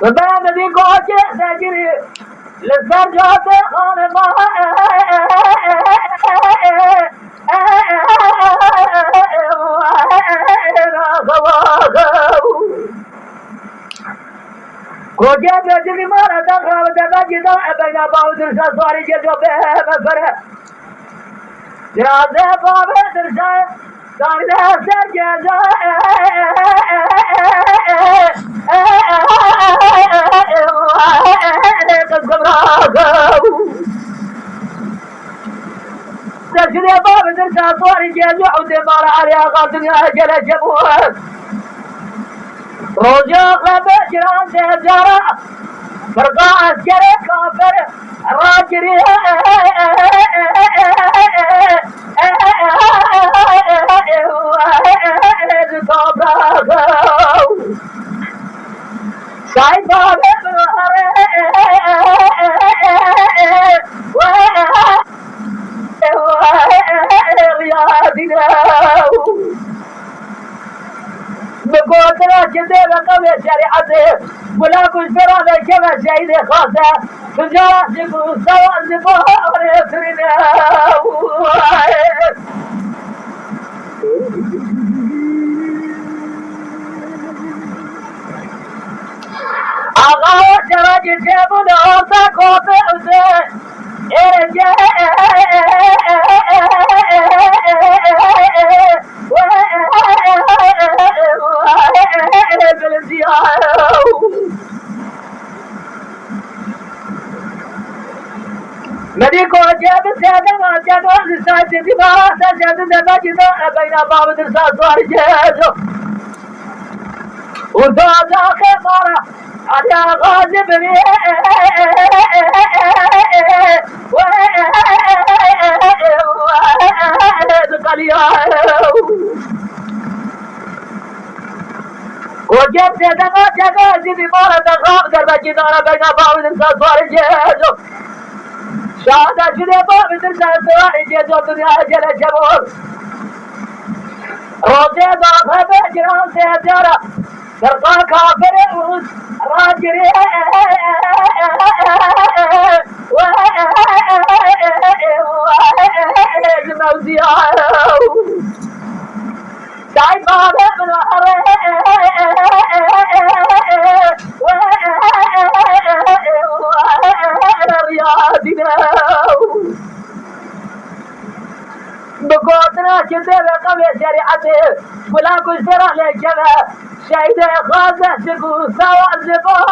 وبعد ذي قوتي تجري للزرجات خانما قوتي تجري مانا تخرى وتبا جدا بين باو درسا سواري جلجو بيه مفره جرازه باب درسا دارده سر جزا تشري باب درسا صوري جيجو عودي مالا عليها قاتل يا جل جبوه روجا خبر جران تهجارا فرقا عسكري كافر راجري سعيد باب بقوتنا كذا قبل شريعته ولا كل فرادة كما شهيد خاصة تجارة سبو سواء سبو ونسرنا آغا شرج جيبو نوصا كوبي أسي مديكو جاب سيادة جدو لساعد دماغ سجد دبا جدا بين باب درسا سوار جيزو ودوزا خمارة على غازي بني وجبت دماغ جدا زي مارة دخاب دربا جدا بين باب درسا سوار جيزو شاهد شده باب درسا سوار جيزو دنيا جل جبور روزي ضافة بجران سيجارة فرقا كافر روز راجري موزيا سعيد بابا من رياضنا بقوتنا كذا قبل شريعته ولا كل فرع لكذا شهيد خاصة سكو سواء زبا